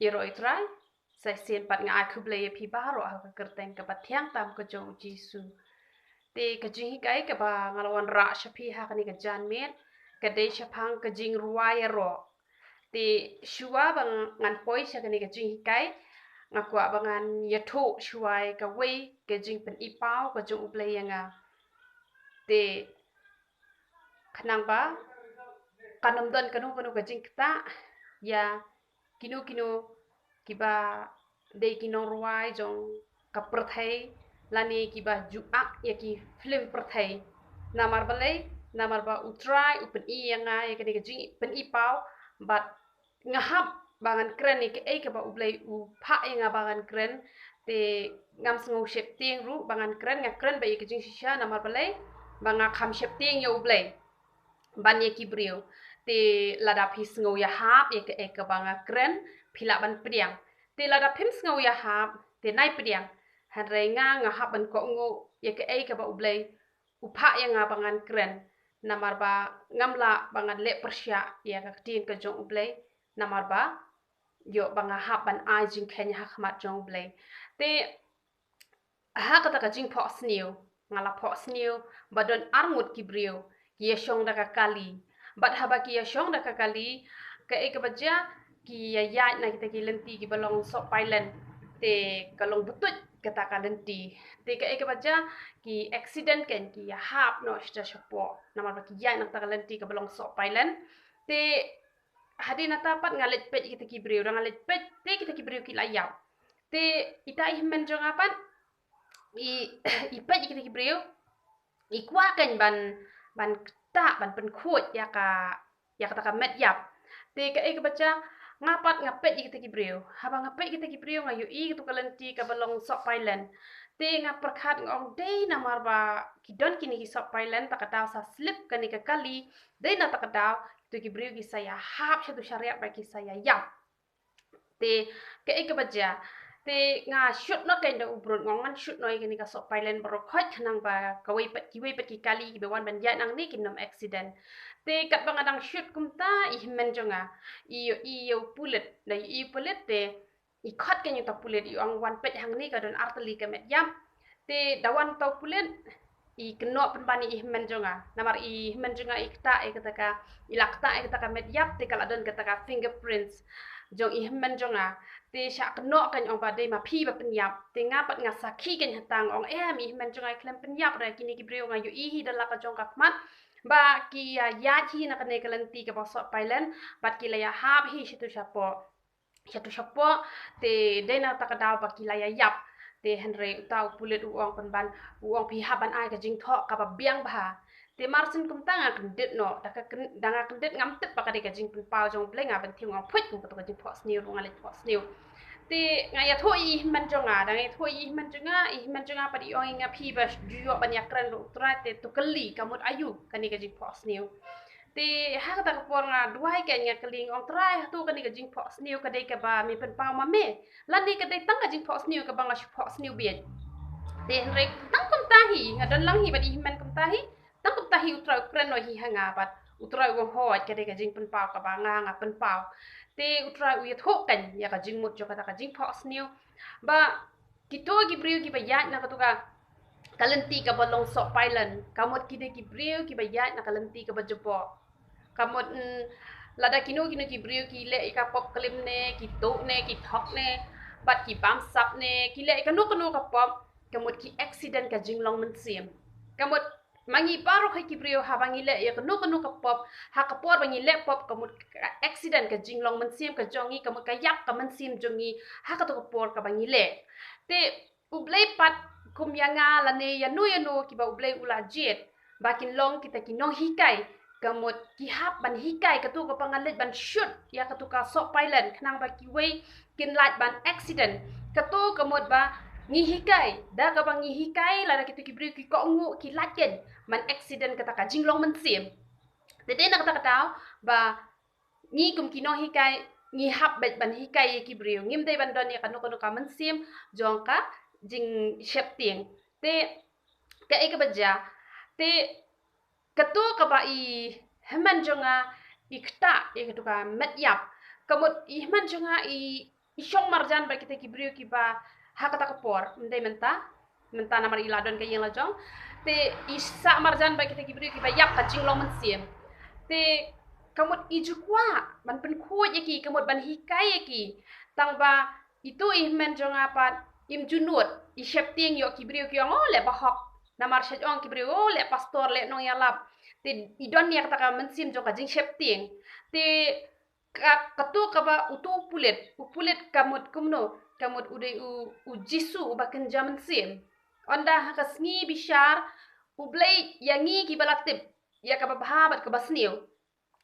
Iro itrai, saya sien pat nga aku beli pi baro ha kerteng ke patiang tam ke jong jisu. Te ke jing kai ke ba ngalawan ra shapi ha kani ke jan met ke de shapang ke jing ruai ro. Te shua bang ngan poi sha kani ke jing kai ngakwa bangan yato shuai ke wei ke jing pen ipau ke jong ublei nga. Te kanang ba kanam don kanu ke jing kita ya kinu kiba dei kinong ruai jong kaperthai lani kiba juak ya ki film perthai namar balai namar ba utrai upen I yanga ya kini kejing pen I pau bat ngahap bangan kren ni ke ke ba ublai u pha yanga bangan kren te ngam sngo shep ting ru bangan kren nga kren ba kejing shisha namar balai banga kham shep ting ya ublai ban ye ki brio te lada phis ngo ya hap ye ke banga kren phila ban priang te lada phims ngo ya hap te nai priang han re nga hap ban ko ngo ye ke ba ublai upha ya nga bangan kren namar ba ngamla bangan le persya ya ka tin ke jong ublai namar ba yo banga hap ban ai jing khen ha khmat jong ublai te ha kata ka jing pho sniu ngala pho sniu badon arngut ki brio ki yeshong da ka kali bat haba ki yeshong da ka kali ke baja ki ya na kita ki lenti ki balong so pailen te kalong butut kata ka lenti te ke baja ki accident ken ki ya hap no sta shapo namar ba ki ya na ta lenti ka balong so pailen te hadi na tapat ngalet pet kita ki brio ngalet pet te kita ki brio ki layap te ita ihmen jong apan i pet kita ki brio i kwa kan ban ta ban pen khut ya kata ka met yap te ke baca ngapat ngapet kita ki brio haba ngapet kita ki brio ngayu I tu kalenti ka balong sok pailen te ngaperkhat ngong dei namar ba kidon kini ki sok pailen takataw sa slip kani ka kali dei na takataw tu ki brio ki saya hap satu syariat ba ki saya yap te ke baca te nga shoot no kain da ubrut ngongan shoot no kini ka sok pailen bro khot khanang ba kawai pet ki kali ki bewan ban ya nang ni kinom accident te kat bang adang shoot kumta I men jonga iyo pulet da I pulet te I khot kan ta pulet I ang wan pet hang ni ka don arteli ka met yam te dawan ta pulet I keno penbani I men jonga namar I men jonga I kta kata ka ilakta kata ka met yap te kala don kata ka fingerprints jong I men jonga te sha keno kan ong badai ma phi ba penyap te ngapat ngasaki kan hatang ong mi men jonga klem penyap ra kini ki brio ngayu I hi dala ka jong ka mat ba ki ya chi na kane kalanti ka bosok pailen bat ki la ya hab hi situ shapo te dena takadaw ba ki la ya yap te henry utaw pulit uong penban uong pi haban ai ka jing tho ka ba biang ba te marsin kum tanga kendit no danga kendit ngam tep pa ka de ka jing pen pau jong bleng a ban thiung ong phut kum ka jing pho sniu ngalit pho sniu te ngaya thoi man jonga dangai thoi man jonga padi ong nga phi ba juyo ban yakran ru tra te to kali kamut ayu kani ka jing phos niu te ha ka ta ka por nga duai ka nga kaling ong trai tu kani ka jing phos niu ka dei ka ba mi pen pau ma me lan ni ka dei tang ka jing phos niu ka bang phos niu bien te rek tang kum tahi nga don lang hi badi man kum tahi tang kum tahi utra kren no hi hanga bat utra wo ho ka dei ka jing pen pau ka ba nga pen pau te utra uyat ho kan ya ka jing mut jo kata ka jing phos niu ba kito gi brio gi ba ya na ka tu ka kalenti ka balong sok pailen kamot kide ki brio ki ba ya na kalenti ka ba jopo kamot lada kino ki brio ki le ka pop klim ne ki to ne ki thok ne bat ki bam sap ne ki le ka no ka pop kamot ki accident ka jing long men sim kamot mangi paro khai ki brio ha bangi le ya no ka pop ha ka por bangi le pop kamut accident ka jinglong man sim ka jongi kamut ka yap ka man sim jongi ha ka to ka por ka bangi le te ublei pat kum yanga la ne ya no ki ba ublei ula jet bakin long kita ki no hikai kamut ki hap ban hikai ka tu ka pangalet ban shoot ya ka tu ka sok pailen khnang ba ki wei kin light ban accident ka tu kamut ba ngi hikai da ka bang ngi hikai la da kitu ki bri ki ko ngu ki laken man accident kata ka jinglong man sim te de na kata kata ba ngi kum ki no hikai ngi hap bet ban hikai ki bri ngim dei ban don ya kanu ka man sim jong ka jing shep ting te ka e ka baja te katu ka ba I heman jonga ikta e katu ka met yap kamut I heman jonga I isyong marjan ba kita kibriu kiba hakata kapor mendai menta namar iladon ka yang lajong te isa marjan ba kita kibriu kiba yap ka jinglong mensiem te kamut ijukwa ban penku yaki kamut ban hikai yaki tang ba itu men jong apa im junut i shepting yo kibriu kyong le bahok namar shajong kibriu le pastor le nong yalap te idon yak ta mensim jong ka jing shepting te katu kaba utu upulet kamut kumno kamut udai u jisu bakan zaman sim onda kasngi bishar ublay yangi kibalatip ya kaba bahabat kabasniu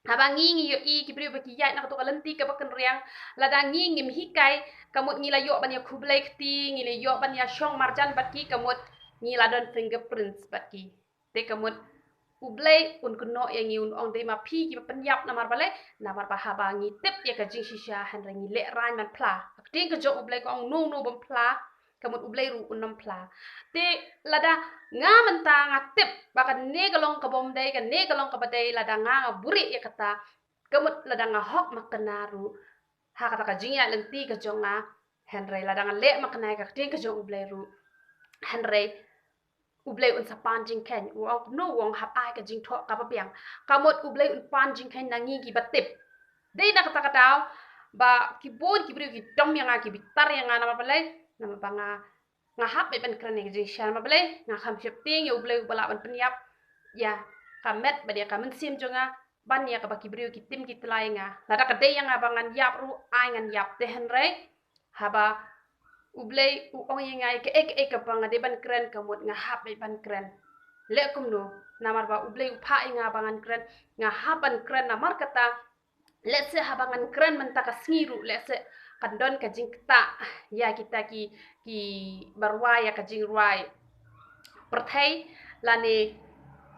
habangi ngi yo i kibriu baki yai nak to kalanti kaba kan riang ladangi ngim hikai kamut ngila yo ban ya kublay kti ngila yo ban ya shong marjan baki kamut ngila don fingerprints baki te kamut ublay un kuno yang un ong de ma pi ki penyap namar bale namar bahaba ngi tip ya ka jing shisha han rangi le ran man pla ting ka jo ublay ko ong no bom pla kamut ublay ru unam pla te lada nga menta nga tip baka ne galong ka bom dai ka ne galong ka badai lada nga buri ya kata kamut lada nga hok makanaru ha kata ka jing ya lenti ka jo nga henry lada nga le makanai ka ting ka jo ublay ru henry ublay un sa panjing ken wong no wong hap ai ka jing tho ka ba piang kamot ublay un panjing ken nangi ki batip dei na kata kataw ba ki bon ki bri ki dom yang ki bitar yang ana balai nama banga nga hap be ben krane jing shan ma balai nga kham shepting ya ublay bala ban penyap ya kamet ba dia kamen sim jonga ban ya ka ba ki bri ki tim ki tlai nga lada ka dei yang abangan yap ru ai ngan yap te henre haba ublay ong yengai ke ek banga de ban kren kamut nga hap be ban kren le kumno namar ba ublay upha inga bangan kren nga haban kren namar kata let's say habangan kren menta ka sngiru let's say kandon ka jingta ya kita ki barwai ya ka jingruai perthai lane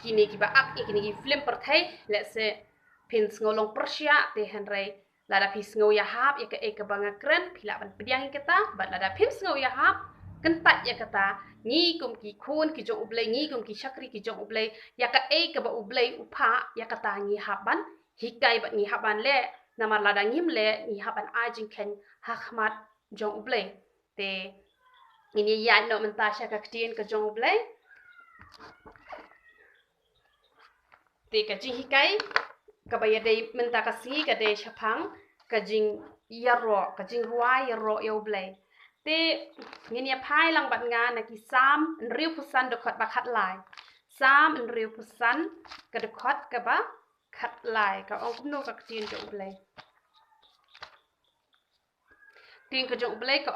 kini ki ba ak kini ki film perthai let's say pins ngolong persia te henry lada pis ngau ya hap ya ke banga kren pila ban pediang kita bat lada pis ngau ya hap kentat ya kata ngi kum ki khun ki jong ublay ngi kum ki shakri ki jong ublay ya ka ba ublay upha ya kata ngi haban hikai bat ngi haban le namar lada ngim le ngi haban ajing ken hakmat jong ublay te ini ya no mentasha ka ktien ka jong ublay te ka jing hikai kabaya day menta kasi ka day shapang kajing yaro kajing ruai yaro yo blay te ngini pai lang bat nga na ki sam nriu pusan de khot ba khat lai sam nriu pusan ka de khot ka ba khat lai ka ong no ka tin jo blay tin ka jo blay ka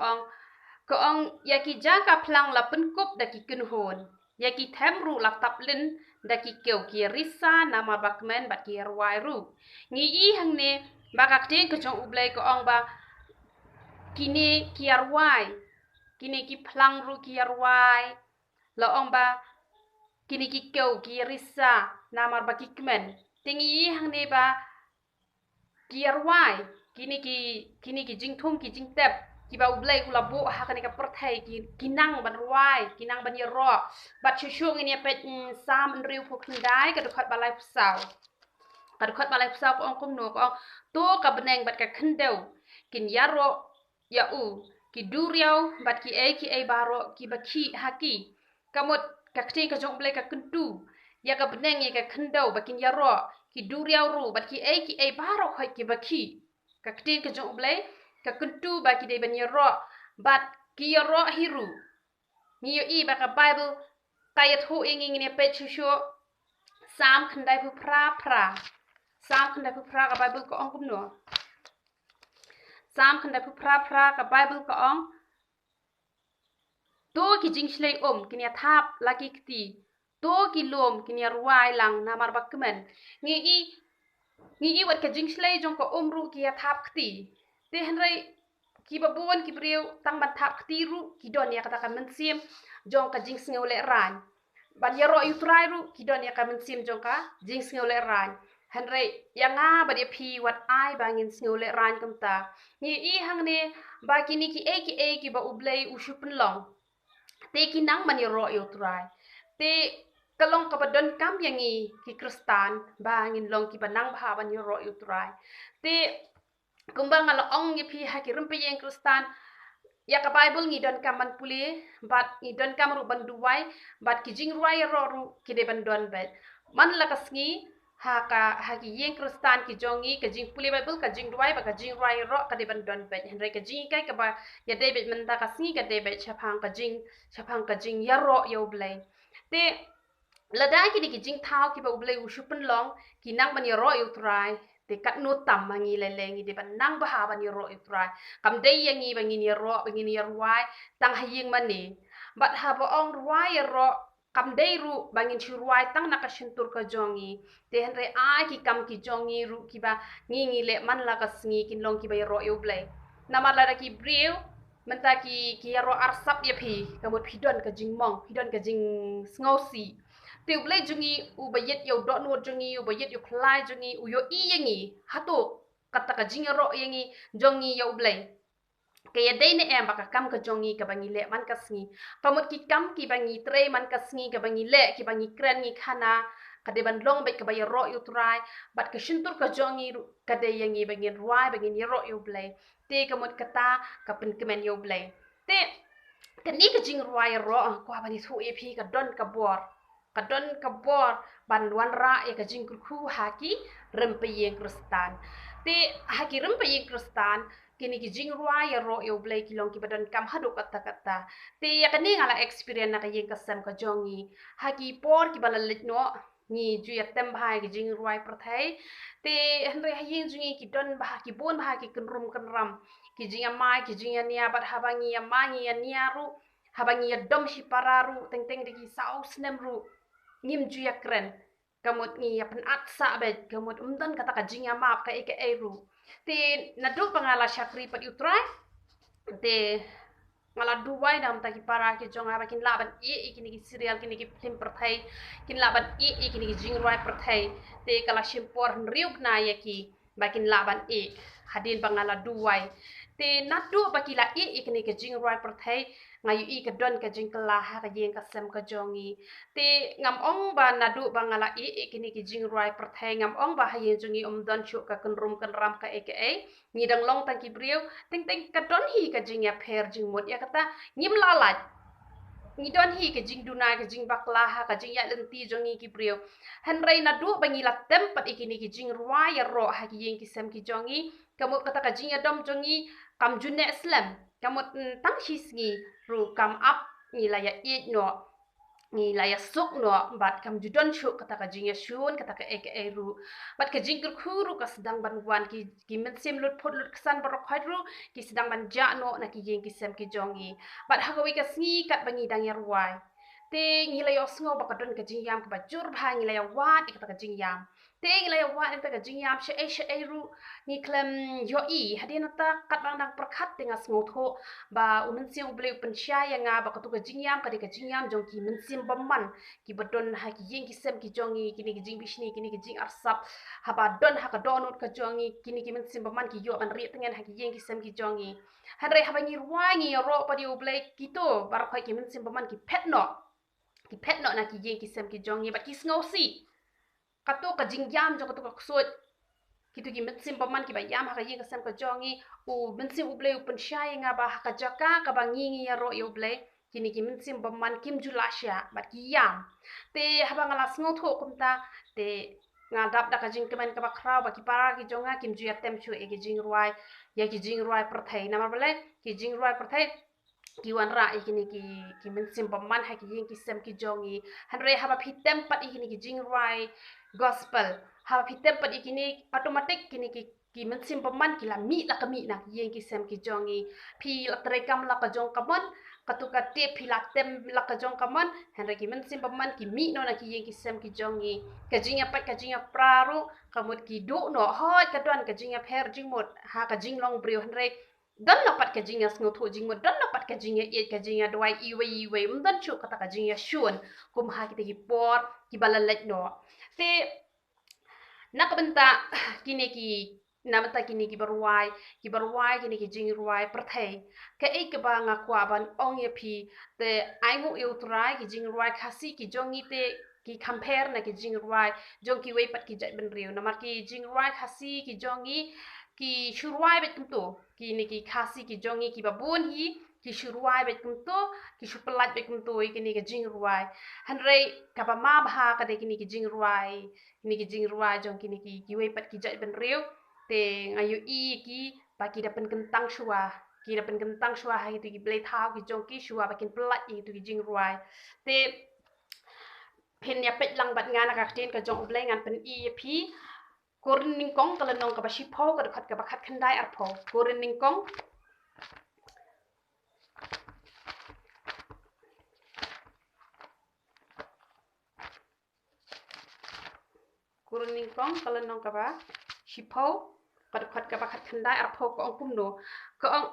ong ya ki ja ka plang la pen kup da ki kun hon ya ki them ru la tap lin da ki keu ki risa nama bakmen bat ki ruai ru ngi i hang ne bakak ting ke jong ublay ko ong ba kini ki ruai kini ki plang ru ki ruai lo ong ba kini ki keu ki risa nama ba ki kmen tingi i hang ne ba ki ruai kini ki jing thum ki jing tep ki ba ublay kula bu ha ka ne ka perthai ki kinang ban ruai kinang ban yero bat shushung ini pet sam nriu pu kindai ka dokhat balai pusau ka dokhat balai pusau ko ong kum no ko to ka beneng bat ka khendeu kin yaro ya u ki duriau bat ki ai baro ki ba ki haki kamot ka kti ka jong ublay ka kentu ya ka beneng ya ka khendeu bakin yaro ki duriau ru bat ki ai baro khoi ki ba ki ka kti ka jong ublay ka kuntu ba ki de ban yero bat ki yero hiru ni yo i ba ka bible kayat hu ingi ni pe chu sam khandai pu pra sam khandai pu pra ka bible ko ong kum no sam khandai pu pra ka bible ko ong to ki jing shlei kini thap laki kti to ki lom kini ruai lang namar bakmen ngi i wat ka jing shlei jong ko ru ki thap kti te henry ki babon ki briu tang ban thap ktiru ki don ya kata kan mensim jong ka jing sngew le ran ban yero utrai ru ki don ya ka mensim jong ka jing sngew le ran henry yanga ba de phi wat ai bangin sngew le ran kamta ni i hang ne ba kini ki ba ublay ushupun long te ki nang ban yero utrai te kalong ka badon kam yangi ki kristan bangin long ki banang bha ban yero utrai te kumbang ala ong ye pi haki rumpi yang Kristen ya ka Bible ngi don kaman puli bat ngi don kam ru banduai bat ki jing ruai ro ru ki de ban don bet man la kasngi ha ki yeng Kristen ki jongi ka jing puli Bible ka jing duai ba ka jing ruai ro ka de ban don bet henre ka jing kai ka ba ya de bet man ta kasngi ka de bet chapang ka jing ya ro yo blai te la da ki jing thao ki ba blai u shupen long ki nang ban ya ro yo trai te kat no tam mangi lelengi de ban nang ba ha ban ya ro yo trai kam dei yang ngi bangin ya ro bangin ya ruai tang haying mani bat ha ba ong ruai ya ro kam dei ru bangin chu ruai tang na ka shintur ka jongi te henre a ki kam ki jongi ru ki ba ngi le man la ka sngi kin long ki ba ya ro yo blai nama la ki briu menta ki ya ro arsap ya pi kamut pidon ka jing mong pidon ka jing sngosi te blai jungi u bayet yo do no jungi u bayet yo klai jungi u yo i yangi hatu kata ka jing ya ro yangi jongi yo blai kaya day na em baka kam ka jongi ka bangi le man ka sngi pamut ki kam ki bangi tre man ka sngi ka bangi le ki bangi kren ngi khana ka de ban long be ka bay ro yu trai bat ka shintur ka jongi ka de yangi bangi ruai bangi ro yu blai te ka mut kata ka pen kemen yu blai te ka ni ka jing ruai ro ko bani thu e phi ka don ka bor ban wan ra e ka jing ku haki rempe yeng kristan te haki rempe yeng kristan kini ki jing ruai ya ro yo blai ki long ki badan kam hadu kata te ya kani ngala experience na ka yeng kasam ka jongi haki por ki balalit no ni ju ya tem bhai ki jing ruai prathai te henre hayin jungi ki don bah ki bon bah ki kunrum kunram ki jing mai ki jing nia bat habangi ya mangi ya niaru habangi ya dom shi pararu teng teng de ki saus nemru ngim ju ya kren kamut ngi ya pen atsa bet kamut umdan kata ka jing ya map ka eke eru te nadu pangala syakri pat utrai te ngala duwai dam ta ki para ki jong ha kin laban e kini ki serial kini ki film perthai kin laban e kini ki jingruai perthai te kala shimpor riuk na ya ki bakin laban e hadin pangala duwai te nadu bakila e kini ki jingruai perthai ngayu i ka don ka jing kala ha ka jing ka sem ka jongi te ngam ong ba nadu bangala e kini ki jingruai perthai ngam ong ba hayin jongi don chu ka kunrum kan ram ka eke ni dang long tang ki briu ting ting ka don hi ka jing ya pher jing mut ya kata ngim lalat ni don hi ka jing duna ka jing bakla ha ka jing ya lenti jongi ki briu henrei na du bangi la tempat ikini ki jing ruwa ya ro ha ki yeng ki sem ki jongi kamu kata ka jing ya dom jongi kam junne islam kamu tang hisngi ru kam up ni la ya it no ni la ya suk no bat kam judon chu kata ka jing ya shun kata ka ek ru bat ka jing khuru ka sedang ban wan ki men sim lut phut lut ksan barok hadru ki sedang ban ja no na ki jing ki sem ki jongi bat ha ka wi ka sngi kat bangi dang ya ruai te ngi la yo sngo ba ka don ka jing yam ka ba jur bha ngi la ya wat kata ka jing yam te ngi la ya wat kata ka jing yam she e ru ni klem yo i hadina ta kat bang dang perkhat tinga sngo tho ba umen sim ble pen sha ya nga ba ka tu ka jing yam ka de ka jing yam jong ki men sim baman ki badon ha ki yeng ki sem ki jongi kini ki jing bishni kini ki jing arsap ha ba don ha ka donut ka jongi kini ki men sim baman ki yo ban ri tengen ha ki yeng ki sem ki jongi han re ha ba ngi ruangi ro pa di ble ki to bar khoi ki men sim baman ki pet no na ki yeng ki sem ki jongi ba ki sngosi kato ka jing yam jo kato ka ksot kitu ki men sim baman ki ba yam ha ka yeng ka sem ka jongi u men sim u ble u pen sha ya nga ba ha ka jaka ka ba ngi ya ro yo ble kini ki min sim baman kim julasya bat ki yam te haba ngala sngo tho kumta te ngadap da ka jing kemen ka ba khrau ba ki para ki jonga kim ju ya tem chu e ki jing ruai ya ki jing ruai perthai na bale ki jing ruai perthai ki wan ra ikini ki min sim baman ha ki ying ki sem ki jongi han re haba phitem pat ikini ki jing ruai gospel haba phitem pat ikini automatic kini ki min sim baman ki la mi la ka mi na ki ying ki sem ki jongi phi la trekam la ka jong kamon katuka te philatem laka jong kaman henry ki men sim paman ki mi no na ki yeng ki sem ki jongi ka jinga pat ka jinga praru kamut ki du no hoi ka don ka jinga pher jingmut ha ka jinglong brio henry don na pat ka jinga sngo tho jingmut don na pat ka jinga e ka jinga dwai iwe mdan chu kata ka jinga shun kum ha ki te por ki balalet no te nakabenta kini ki namata kini ki barwai kini ki jing ruai perthai ka e ke ba nga kwa ban ong ye phi te ai ngu eu trai ki jing ruai khasi ki jongi te ki compare na ki jing ruai jong ki wei pat ki jai ben riu namar ki jing ruai khasi ki jongi ki shurwai bet kumto ki ni ki khasi ki jongi ki babun hi ki shurwai bet kumto ki shupelat bet kumto ki ni ki jing ruai hanrei ka ba ma bha ka de ki ni ki jing ruai jong ki ni ki wei pat ki jai ben riu te ngayu i ki ba ki dapen kentang shua ki dapen kentang shua ha ki blei thau ki jong ki shua ba kin pelat i ki jing ruai te pen ya pet lang bat ngana ka tin ka jong blei ngan pen i pi korin ning kong kala nong ka ba shi pho ka khat khandai ar pho korin ning kong kala nong ka ba shi pho ka khat khandai ar pho ko ong kum no ko ong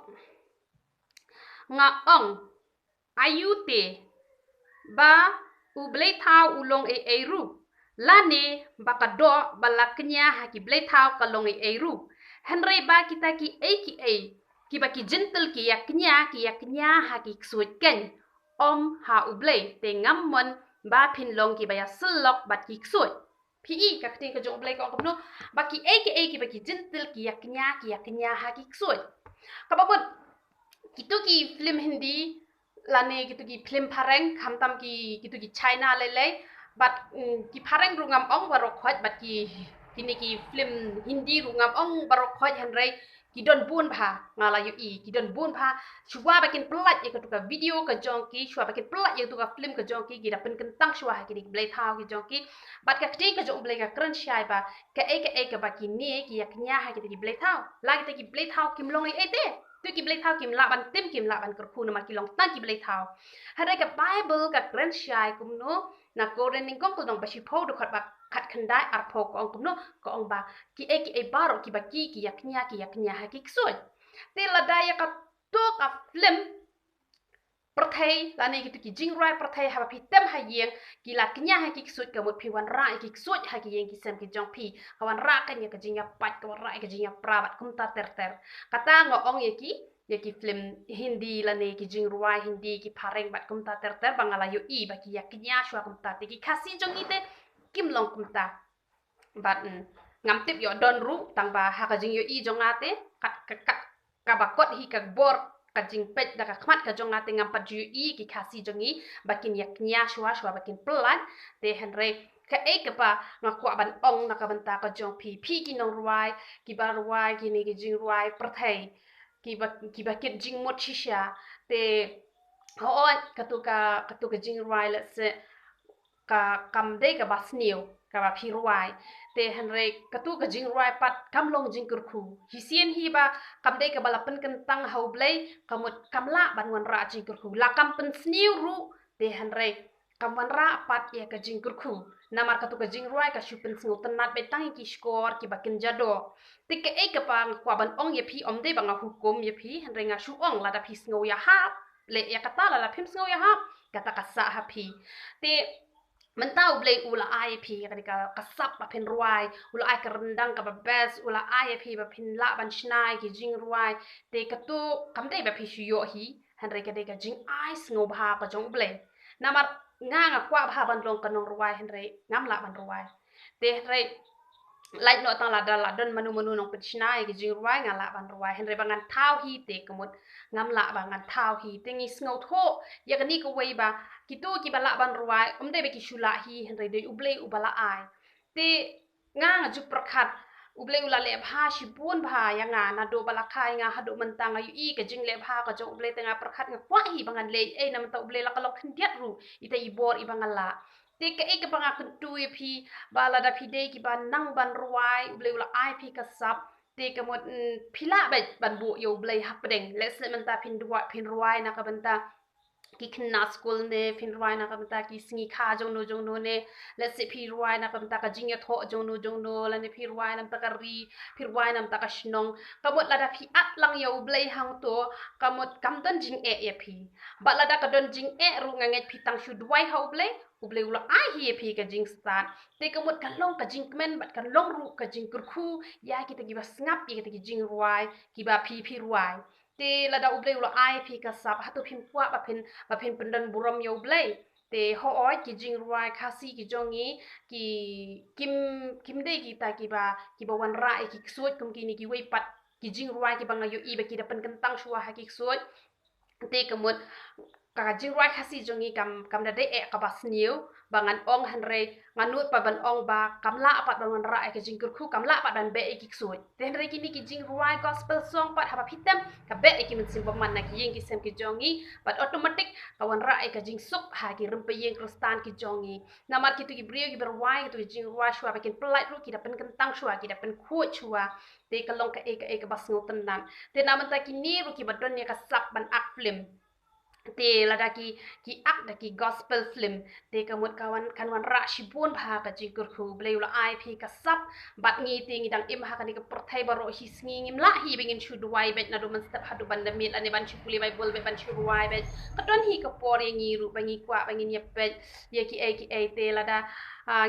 nga ong ayute ba u blei thau u long e ru lane bakado balaknya ha ki blei thau ka long e ru henrei ba kita ki ki ba ki gentle ki yaknya ha ki suit ken om ha u blei te ngammon ba phin long ki ba ya slok bat ki suit pi ka tin ka jong blei ka no ba ki ki ba ki gentle ki yaknya ha ki suit ka ba bot kitu ki film hindi lane gitu ki film pareng khamtam ki gitu ki China lele but ki pareng rungam ong barok khot but ki ki film hindi rungam ong barok khot hanrei ki don bun pha ngala yu i ki don bun pha chwa bakin pelat ye ka video ka jong ki chwa bakin pelat ye ka film ka jong ki dapen kentang chwa ki ni blai thau ki jong ki but ka ti ka jong blai ka kran shai ba ka ba ki ni ki yaknya ha ki blai thau la ki blai thau kim long ai te tu ki blai thau kim la ban tim kim la ban kur na ma ki long tan ki blai thau hare ka bible ka kran shai kum no na koren ning kong ko dong ba shi pho do khat ba khat khandai ar pho ko ong kum no ko ong ba ki baro ki ba ki yaknya ha ki ksoi te la da ya ka to ka film perthai la ne ki jing rai perthai ha pi tem ha yeng ki la knya ha ki ksoi ka mo pi wan ra ki ksoi ha ki yeng ki sem ki jong pi ka wan ra ka nya ka jing ya pat ka wan ra ka jing ya prabat kum ta ter kata ngo ong ye ki film hindi la ne ki jing rai hindi ki pareng bat kum ta ter bangala yo i ba ki yaknya shwa kum ta te ki khasi jong ite kim long kum ta bat ngam tip yo don ru tang ba ha ka jing yo i jong ate ka ba kot hi ka bor ka jing pet da ka khmat ka jong ate ngam pat ju i ki khasi jong i bakin yaknya shwa bakin pelan te henre ka ka pa nga kwa ban ong na ka ban ta ka jong pi ki nong ruai ki ba ruai ki ni ki jing ruai perthai ki ba kit jing mot shisha te ho ka tu ka jing ruai la se ka kam de ka ba snew ka ba phi ruai te henre ka tu ka jing ruai pat kam long jing kur khu hi sien hi ba kam de ka balapan kan tang hau blai kamut kamla ban wan ra jing kur khu la kam pen snew ru te henre kam wan ra pat ye ka jing kur khu namar ka tu ka jing ruai ka shupen sngu tanat be tang ki skor ki bakin jado te ka pa kwa ban ong ye phi om de banga hukum ye phi henre nga shu ong la da phi sngu ya ha le ya kata la phim sngu ya ha kata ka sa ha phi te mentau blai ula IP ka kasap ba pen ruai ula ai ka rendang ka ba bes ula IP ba pen la ban shnai ki jing ruai te ka tu kam dei ba phi shu yo hi hanre ka dei ka jing ai sngo ba ka jong blai namar nga kwa ba ban long ka nong ruai hanre ngam la ban ruai te hanre like no tang la don manu nong pet shnai ki jing ruai nga la ban ruai henre bangan thau hi te kamut ngam la bangan thau hi te ngi sngo tho ya ka ni ko wei ba ki tu ki bala ban ruai de be ki shula hi henre de uble ubala ai te nga ju prakhat uble ula le bha shi bun bha ya nga na do bala khai nga hadu mentang ayu i ka jing le bha ka jong uble te nga prakhat nga kwa hi bangan le nam ta uble la ka lok khndiat ru ite i bor i bangala te ka banga kuntu phi bala da phi de ki ban nang ban ruai uble ula ai phi ka sap te ka mot phila ban bu yo uble hapdeng le se menta phin ruai na ka banta ki khna school ne phin ruai na ka banta ki singi kha jong no ne le se phi ruai na ka banta ka jing ya tho jong no la ne phi ruai nam ta ka ri phi ruai nam ta ka shnong ka mot la da phi at lang yo uble hang to ka mot kam don jing e phi ba la da ka don jing ru nga ngai phi tang shu duai ha uble ula ai hi phi ka jing start te ka mot ka long ka jing men bat ka long ru ka jing kur khu ya ki ta ki ba snap ki ta ki jing ruai ki ba phi ruai te la da uble ula ai phi ka sap hatu phim kwa ba phin pendan buram yo uble te ho oi ki jing ruai khasi ki jongi ki kim de ki ta ki ba wan ra ki suot kum ki ni ki wei pat jing ruai ki bang ayu i ba ki dapen kentang shua haki suai te kemut ka jing ruai khasi jongi kam da de ka bas niu bangan ong hanre nganut pa ban ong ba kamla pat ban ra ka jing kurku kamla pat ban be ki suai te hanre kini ki jing ruai gospel song pat haba pitam ka be ki min sim man na ki yeng ki sem ki jongi pat automatic kawan ra ka jing sup ha ki rumpe yeng krustan ki jongi namar ki tu ki brio ki berwai ki tu jing ruai shua bakin pelat ru ki dapen kentang shua ki dapen kuat shua te kalong ka bas ngotenan te naman ta kini ru ki badon ya ka sap ban ak film te lada ki ak da ki gospel film te kamut kawan kanwan ra shibun bha ka jikur khu bleu la ip ka sap bat ngi te ngi dang im ha ka ni ka porthai baro hi sngi ngim la hi bengin shu duai bet na do man step hadu ban da mit ane ban chukuli bai bol be ban shu duai bet ka don hi ka por ngi ru bangi kwa bangi ni pet ye ki te lada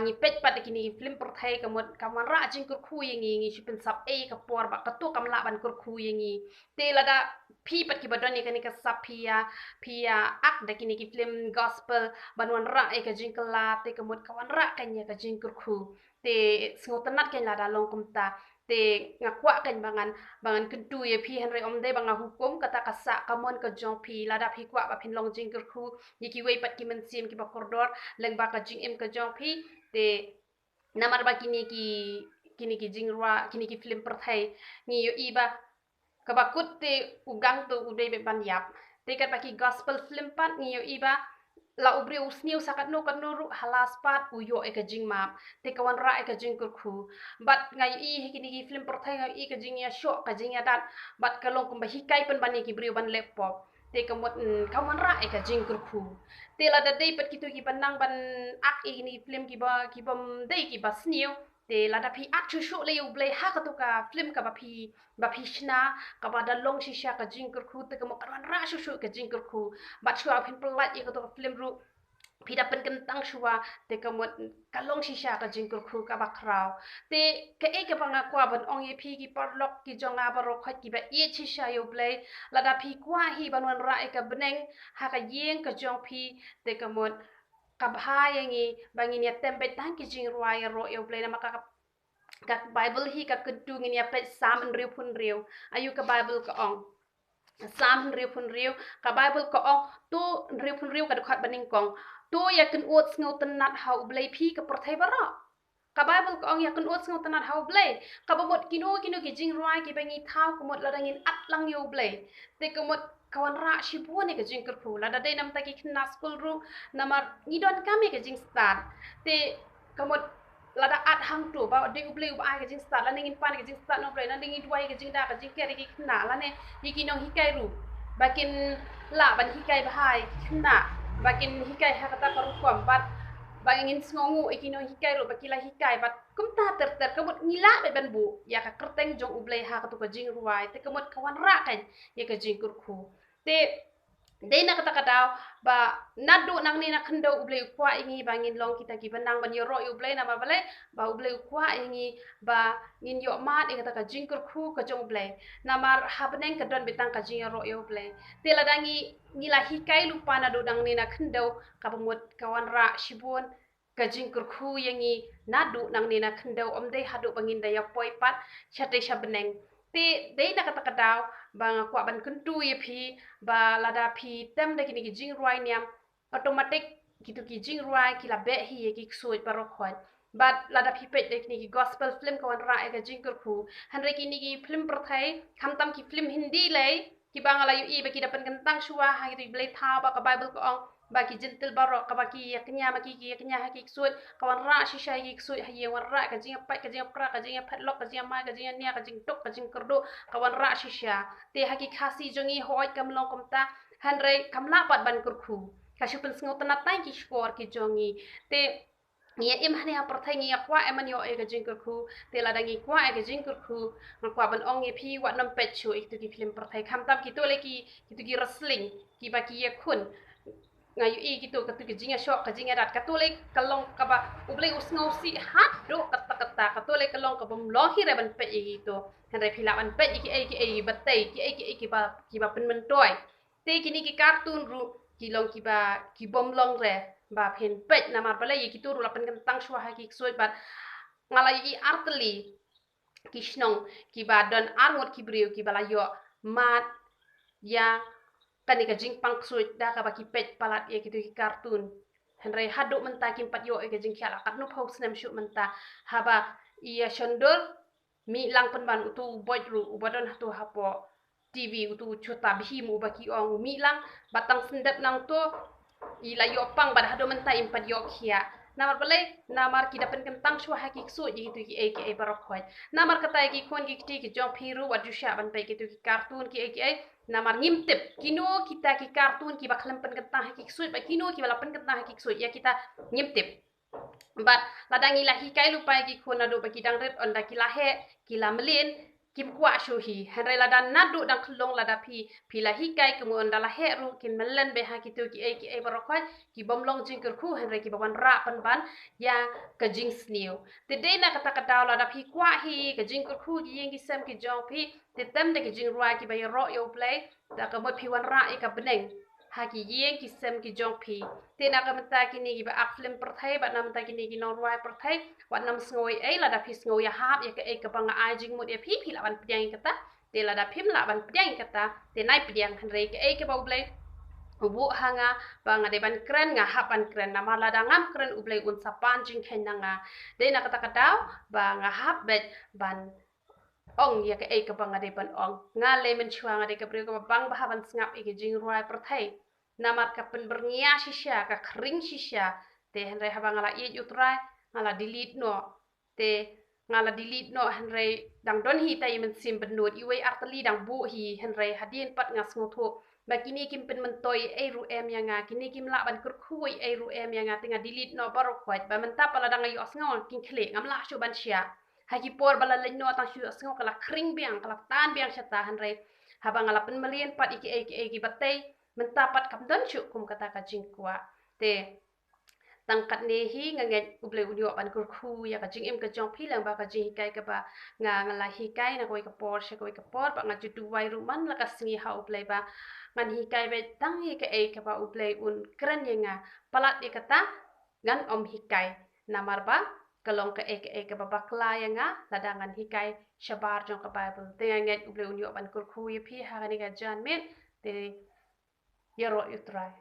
ngi pet pat ki ni film porthai kamut kawan ra jikur khu ngi shipin sap ka por ba ka to kam la ban kur khu ngi te lada pi pat ki badon ni ka sap pia ak da kini ki film gospel banwan ra ka jingkla te kamut kawan ra kanya ka jingkur khu te sngotanat ken la dalong kumta te ngakwa kan bangan kentu ye pi hanre omde banga hukum kata kasa kamon ka jong pi lada pi kwa ba pin long jingkur khu yiki wei pat ki men sim ki ba kordor leng ba ka jing em ka jong pi te namar ba kini ki jingrwa kini ki film perthai ni yo iba kabakut te ugang tu ude be ban yap te kat baki gospel film pat ngiyo iba la ubri usniu sakat no kan nuru halas pat uyo ka jing map te kawan ra ka jing kurku bat ngai i hikini ki film perthai ngai i ka jing ya show ka jing ya dat bat kalong kumba hikai pen bani ki brio ban laptop te kamot kawan ra ka jing kurku te la da dei pat kitu ki banang ban ak i ni film ki bam dei ki basniu te la da phi ak chu shu le u blai ha ka to ka film ka ba phi shna ka ba da long shisha ka jing kur khu te ka mo kan ra shu ka jing kur khu ba chua phin plat ye ka to film ru phi da pen kentang shua te ka mo ka long shisha ka jing kur khu ka ba kraw te ka ka ba nga kwa ban ong ye phi ki par lok ki jonga ba ro khat ki ba ye shisha yo blai la da phi kwa hi ban wan ra ka beneng ha ka yeng ka jong phi te ka mo kabhayangi bangin ya tempe tangki jing ruaya ro yo blai na maka ka bible hi ka kedungin ya pet sam riu pun riu ayu ka bible ka ong sam riu pun riu ka bible ka ong tu riu pun riu ka dekat baning kong tu ya ken ot sngo tenat hau blai phi ka porthai bara ka bible ka ong ya ken ot sngo tenat hau blai ka bomot kino ki jing ruai ki bangi thau kumot ladangin at lang yo blai te kumot kawan ra shibu ne ka jing kurku la da dai nam ta ki khna school ru namar ngidon kami ka jing start te kamot la da at hang tu ba de uble ba ai ka jing start la ningin pan ka jing start no play na ningin duai ka jing da ka jing kere ki khna la ne yiki no hikai ru bakin la ban hikai ba hai khna bakin hikai ha kata paru kwam bat bangin sngongu ikino hikai ru bakila hikai bat kumta ter kamot ngila be ban bu ya ka kerteng jong uble ha ka tu ka jing ruai te kamot kawan ra kan ya ka jing kurku te dei na kata kadaw ba nadu nang ni na khndo uble kwa ingi bangin long kita ki banang ban yo ro uble na ma bale ba uble kwa ingi ba ngin yo mat e kata ka jingkur khu ka jong uble na mar habneng ka don bitang ka jing ro yo uble te la dangi ngila hikai lupa na do dang ni na khndo ka bamut kawan ra shibun ka jingkur khu yangi nadu nang ni na khndo omde hadu bangin da ya poi pat chate shabneng te dei na kata kadaw bang kwa ban kuntu ye phi ba lada phi tem da kini ki jing ruai niam automatic kitu ki jing ruai ki la be hi ye ki soi paro khoi but lada phi pet de kini ki gospel film ko an ra e ka jing kur khu hanre kini ki film prathai kham tam ki film hindi le ki bangala yu i be ki dapan kentang shua ha ki blai tha ba ka bible ko ong baki jentil baro ka baki yaknya maki ki yaknya ha ki soi kawan ra shisha ki soi ha ye war ra ka jing pa ka jing pra ka jing phat lok ka jing ma ka jing nia ka jing tok ka jing kerdo kawan ra shisha te ha ki khasi jongi hoi kam long komta hanre kamla pat ban kurkhu ka shupin sngo tanat tai ki skor ki jongi te ngia im hani ha perthai ngia kwa eman yo e ka jing kurkhu te la dangi kwa e ka jing kurkhu kwa ban ong e phi wat nam pet chu ik tu ki film perthai kham tam ki to le ki tu ki wrestling ki ba ki ye khun ngayu i gitu ketu jinga shok ka jinga dat katole kalong ka ba uble usngau si hat do kata katole kalong ka bom lo hi reban pe gitu kan re phila ban pe ki batai ki ba pen men toy te kini ki kartun ru ki long ki bom long re ba phen pe na mar bale ki tu ru la pen kan tang shwa ha ki soi bat ngalai i artli kishnong ki ba don arngot ki brio ki bala yo mat ya kani ka jing pang suit da ka ba ki pet palat ye ki tu ki kartun henry hadu menta kim pat yo ke jing khala kat nu phok snem shu menta haba iya shondol mi lang pen ban utu boy ru ubadon hatu hapo TV utu chota bhi mu baki ong mi lang batang sendat nang to ila yo pang bad hado menta impat yo khia namar balai namar ki dapen kentang shwa haki ksu ji tu ki e barok hoy namar kata ki kon ki ti ki jong phiru wa jusha ban pe ki tu ki kartun ki e namar ngimtip kino kita ki kartun ki bakhlem pen kentang haki ksu ba kino ki bala pen kentang haki ksu ya kita ngimtip bat ladang ilahi kai lupa ki khona do baki dang ret onda ki lahe ki lamelin kim kwa shuhi henry ladan nadu dang klong lada pi lahi kai kemu onda lahe ru kin melen be ha ki tu ki e barokwat ki bomlong jingker khu henry ki bawan ra pan ban ya ka jing snew te de na kata kata lada pi kwa hi ka jingker khu ki yeng ki sem ki jong pi te tem de ki jing ruai ki ba ro yo play da ka mot pi wan ra e ka beneng haki yeng ki sem ki jong pi te na ka mata ki ni ba akflim perthai ba nam ta ki ni ki non ruai perthai wa nam ngoi ai la da phi ngoi ya hap ya ka e ka bang ai jing mut ya pi la ban pdang kata te la da phim la ban pdang kata te nai pdang han re ke e ke ba blai ubu hanga bang ade ban kren nga hap ban kren na mala da ngam kren ublai un sapan jing khen nga de na kata kata ba nga hap bet ban ong ya ke e ka bang ade ban ong nga le men chwa ade ka bre ka bang ba ban ngap e ke jing ruai perthai namar ka pen bernia shisha ka kring shisha te henre habang ala i utrai ngala delete no te ngala delete no henre dang don hi tai men sim benut iwe artali dang bu hi henre hadin pat ngas ngutho ba kini kim pen mentoi e ru em yanga kini kim la ban kur khui e ru em yanga tinga delete no baro kwat ba menta pala dang ayo asngo kin khle ngam la shu ban sia haki por bala lenno tang shu asngo kala kring biang kala tan biang chata henre habang ala pen melien pat iki batei mentapat kam don chu kum kata ka jingkwa te tangkat nehi nganget uble udio ban kur khu ya ka jing em ka jong philang ba ka jing kai ka ba nga hi kai na koi ka por she koi ka por ba nga ju tu wai ru man la ka singi ha uble ba ngan hi kai be tang hi ka e ka ba uble un kren ye nga palat ye kata ngan om hi kai namar ba kalong ka e ka ba bakla ya nga ladangan hi kai shabar jong ka bible te nganget uble udio ban kur khu ye phi ha ni ka jan met te yero utrai